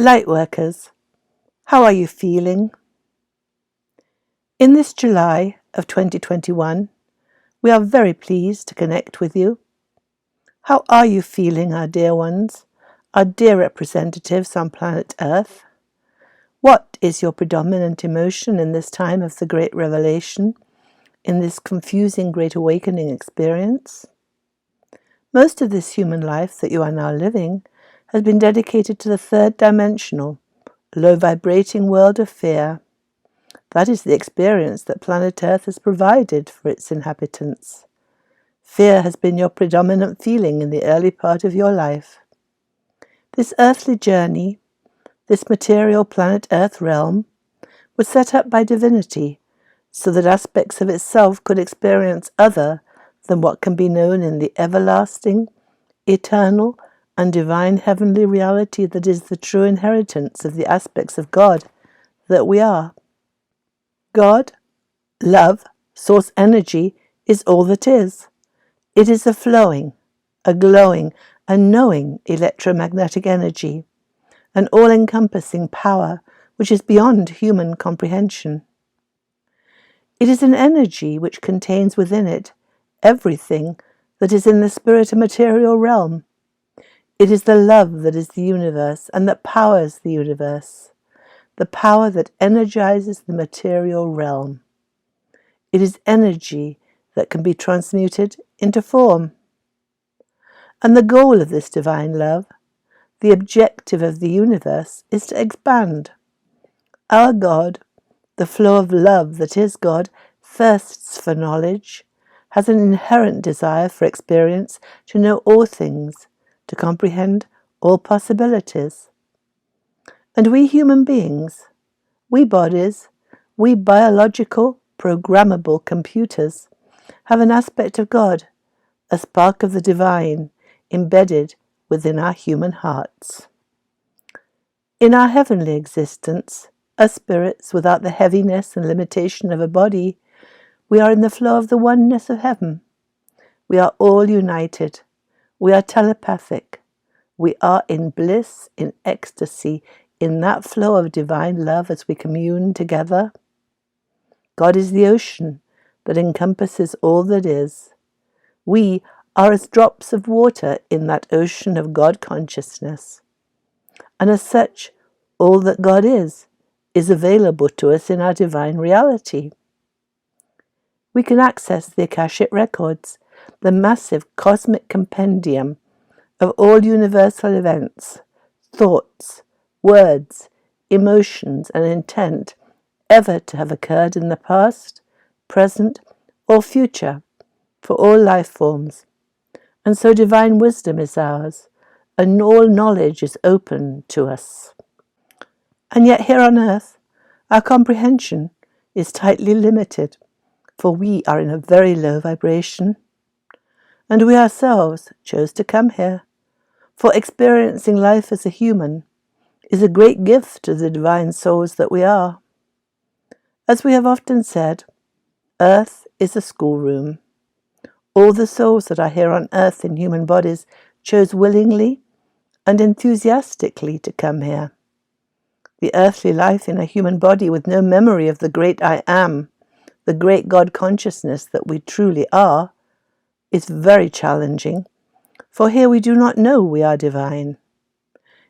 Lightworkers, how are you feeling? In this July of 2021, we are very pleased to connect with you. How are you feeling, our dear ones, our dear representatives on planet Earth? What is your predominant emotion in this time of the Great Revelation, in this confusing Great Awakening experience? Most of this human life that you are now living has been dedicated to the third dimensional, low-vibrating world of fear. That is the experience that planet Earth has provided for its inhabitants. Fear has been your predominant feeling in the early part of your life. This earthly journey, this material planet Earth realm, was set up by divinity so that aspects of itself could experience other than what can be known in the everlasting, eternal, and divine heavenly reality that is the true inheritance of the aspects of God that we are. God, love, source energy, is all that is. It is a flowing, a glowing, a knowing electromagnetic energy, an all-encompassing power which is beyond human comprehension. It is an energy which contains within it everything that is in the spirit and material realm. It is the love that is the universe and that powers the universe, the power that energizes the material realm. It is energy that can be transmuted into form. And the goal of this divine love, the objective of the universe, is to expand. Our God, the flow of love that is God, thirsts for knowledge, has an inherent desire for experience, to know all things, to comprehend all possibilities. And we human beings, we bodies, we biological, programmable computers, have an aspect of God, a spark of the divine, embedded within our human hearts. In our heavenly existence, as spirits without the heaviness and limitation of a body, we are in the flow of the oneness of heaven. We are all united. We are telepathic. We are in bliss, in ecstasy, in that flow of divine love as we commune together. God is the ocean that encompasses all that is. We are as drops of water in that ocean of God consciousness. And as such, all that God is available to us in our divine reality. We can access the Akashic records, the massive cosmic compendium of all universal events, thoughts, words, emotions, and intent ever to have occurred in the past, present, or future for all life forms. And so divine wisdom is ours, and all knowledge is open to us. And yet here on earth, our comprehension is tightly limited, for we are in a very low vibration. And we ourselves chose to come here, for experiencing life as a human is a great gift to the divine souls that we are. As we have often said, Earth is a schoolroom. All the souls that are here on earth in human bodies chose willingly and enthusiastically to come here. The earthly life in a human body with no memory of the great I Am, the great God consciousness that we truly are, is very challenging, for here we do not know we are divine.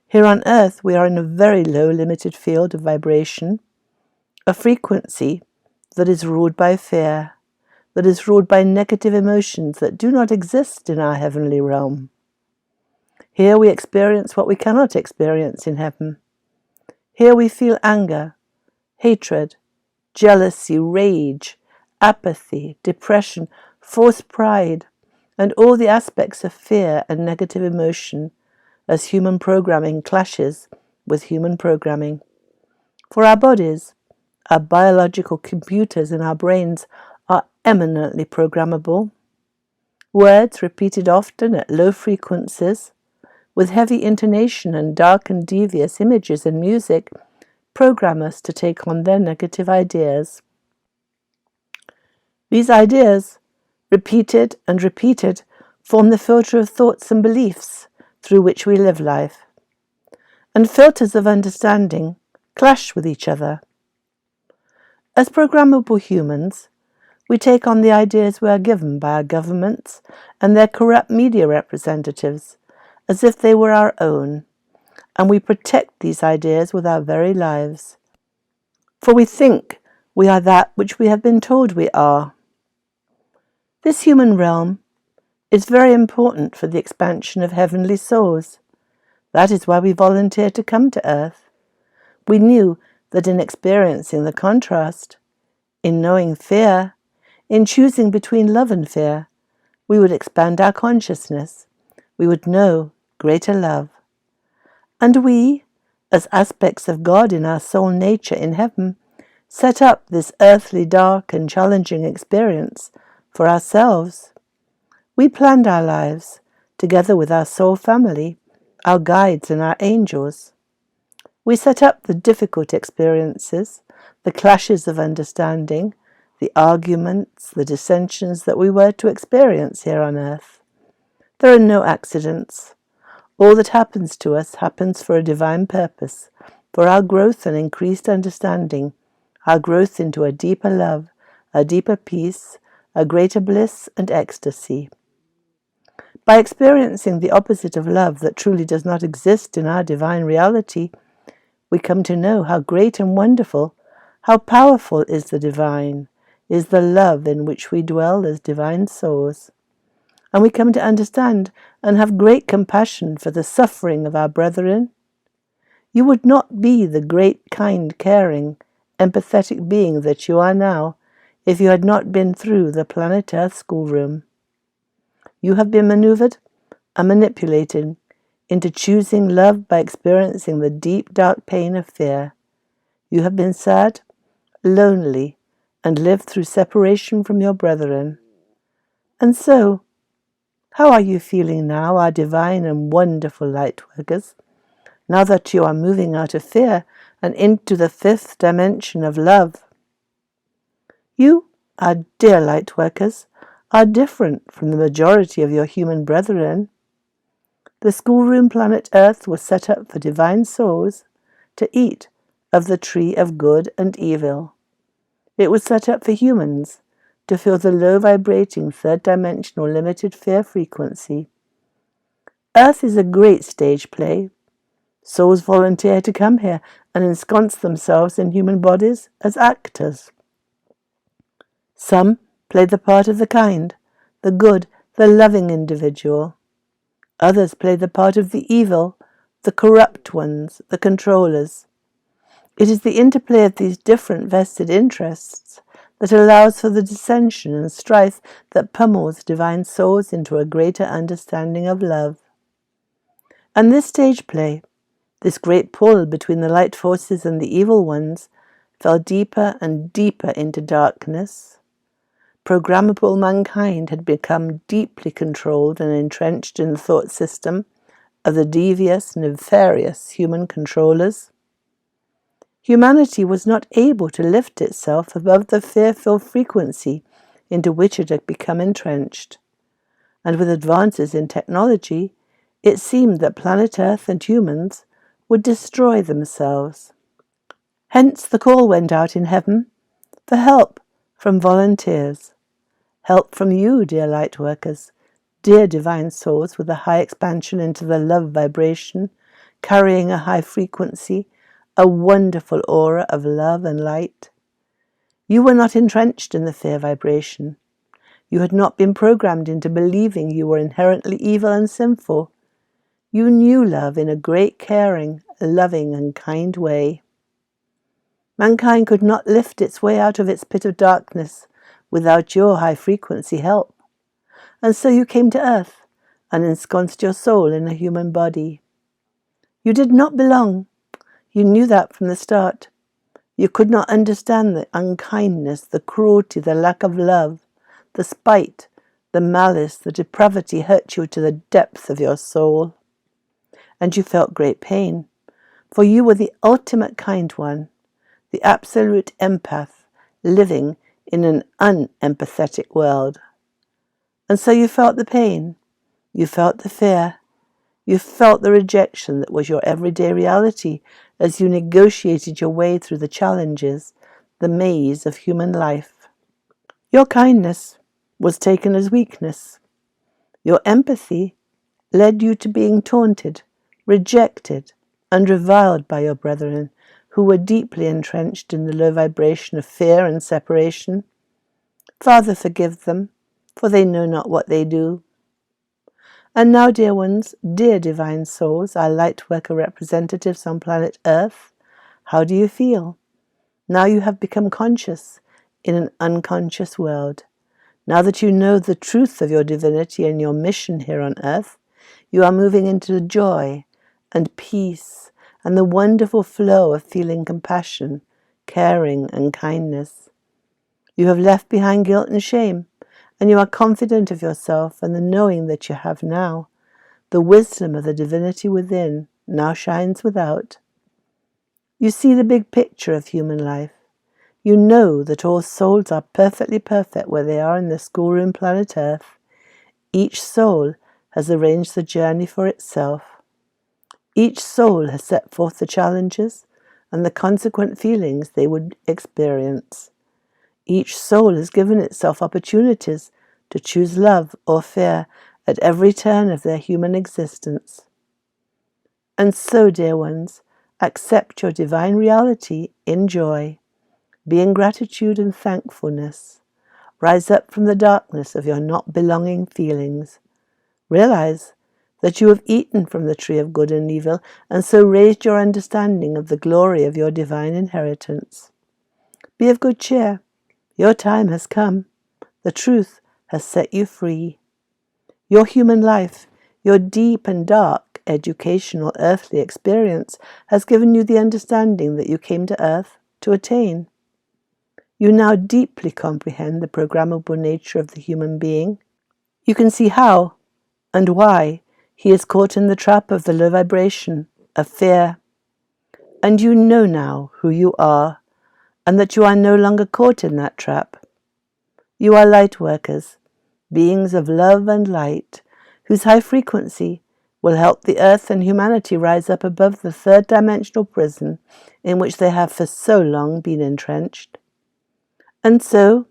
Here on earth we are in a very low limited field of vibration, a frequency that is ruled by fear, that is ruled by negative emotions that do not exist in our heavenly realm. Here we experience what we cannot experience in heaven. Here we feel anger, hatred, jealousy, rage, apathy, depression, false pride, and all the aspects of fear and negative emotion as human programming clashes with human programming. For our bodies, our biological computers in our brains are eminently programmable. Words repeated often at low frequencies, with heavy intonation and dark and devious images and music, program us to take on their negative ideas. These ideas, repeated and repeated, form the filter of thoughts and beliefs through which we live life. and filters of understanding clash with each other. As programmable humans, we take on the ideas we are given by our governments and their corrupt media representatives as if they were our own, and we protect these ideas with our very lives. For we think we are that which we have been told we are. This human realm is very important for the expansion of heavenly souls. That is why we volunteered to come to earth. We knew that in experiencing the contrast, in knowing fear, in choosing between love and fear, we would expand our consciousness. We would know greater love. And we, as aspects of God in our soul nature in heaven, set up this earthly dark and challenging experience for ourselves. We planned our lives, together with our soul family, our guides and our angels. We set up the difficult experiences, the clashes of understanding, the arguments, the dissensions that we were to experience here on earth. There are no accidents. All that happens to us happens for a divine purpose, for our growth and increased understanding, our growth into a deeper love, a deeper peace, a greater bliss and ecstasy. By experiencing the opposite of love that truly does not exist in our divine reality, we come to know how great and wonderful, how powerful is the divine, is the love in which we dwell as divine souls. And we come to understand and have great compassion for the suffering of our brethren. You would not be the great, kind, caring, empathetic being that you are now if you had not been through the planet Earth schoolroom. You have been maneuvered and manipulated into choosing love by experiencing the deep, dark pain of fear. You have been sad, lonely, and lived through separation from your brethren. And so, how are you feeling now, our divine and wonderful Lightworkers, now that you are moving out of fear and into the fifth dimension of love? You, our dear Lightworkers, are different from the majority of your human brethren. The schoolroom planet Earth was set up for divine souls to eat of the tree of good and evil. It was set up for humans to feel the low-vibrating third-dimensional limited fear frequency. Earth is a great stage play. Souls volunteer to come here and ensconce themselves in human bodies as actors. Some play the part of the kind, the good, the loving individual. Others play the part of the evil, the corrupt ones, the controllers. It is the interplay of these different vested interests that allows for the dissension and strife that pummels divine souls into a greater understanding of love. And this stage play, this great pull between the light forces and the evil ones, fell deeper and deeper into darkness. Programmable mankind had become deeply controlled and entrenched in the thought system of the devious, nefarious human controllers. Humanity was not able to lift itself above the fearful frequency into which it had become entrenched. And with advances in technology, it seemed that planet Earth and humans would destroy themselves. Hence the call went out in heaven for help from volunteers. Help from you, dear Lightworkers, dear divine souls with a high expansion into the love vibration, carrying a high frequency, a wonderful aura of love and light. You were not entrenched in the fear vibration. You had not been programmed into believing you were inherently evil and sinful. You knew love in a great caring, loving and kind way. Mankind could not lift its way out of its pit of darkness without your high-frequency help. And so you came to earth and ensconced your soul in a human body. You did not belong. You knew that from the start. You could not understand the unkindness, the cruelty, the lack of love, the spite, the malice, the depravity hurt you to the depth of your soul. And you felt great pain, for you were the ultimate kind one, the absolute empath, living in an unempathetic world. And so you felt the pain, you felt the fear, You felt the rejection that was your everyday reality as you negotiated your way through the challenges, the maze of human life. Your kindness was taken as weakness. Your empathy led you to being taunted, rejected, and reviled by your brethren, who were deeply entrenched in the low vibration of fear and separation. Father, forgive them, for they know not what they do. And now, dear ones, dear divine souls, our Lightworker representatives on planet Earth, how do you feel? Now you have become conscious in an unconscious world. Now that you know the truth of your divinity and your mission here on Earth, you are moving into joy and peace and the wonderful flow of feeling compassion, caring and kindness. You have left behind guilt and shame, and you are confident of yourself and the knowing that you have now. The wisdom of the divinity within now shines without. You see the big picture of human life. You know that all souls are perfectly perfect where they are in the schoolroom planet Earth. Each soul has arranged the journey for itself. Each soul has set forth the challenges and the consequent feelings they would experience. Each soul has given itself opportunities to choose love or fear at every turn of their human existence. And so, dear ones, accept your divine reality in joy. Be in gratitude and thankfulness. Rise up from the darkness of your not belonging feelings. Realize that you have eaten from the tree of good and evil, and so raised your understanding of the glory of your divine inheritance. Be of good cheer. Your time has come. The truth has set you free. Your human life, your deep and dark educational earthly experience has given you the understanding that you came to earth to attain. You now deeply comprehend the programmable nature of the human being. You can see how and why he is caught in the trap of the low vibration of fear. And you know now who you are, and that you are no longer caught in that trap. You are light workers, beings of love and light, whose high frequency will help the earth and humanity rise up above the third dimensional prison in which they have for so long been entrenched. And so,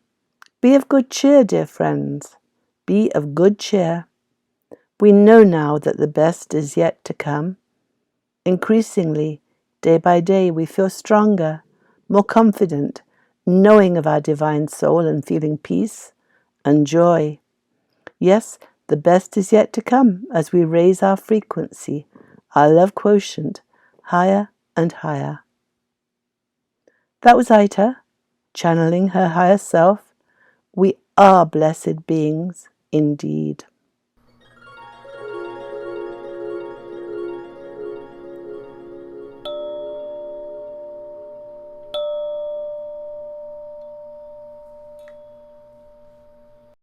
be of good cheer, dear friends. Be of good cheer. We know now that the best is yet to come. Increasingly, day by day, we feel stronger, more confident, knowing of our divine soul and feeling peace and joy. Yes, the best is yet to come as we raise our frequency, our love quotient, higher and higher. That was Aita, channeling her higher self. We are blessed beings indeed.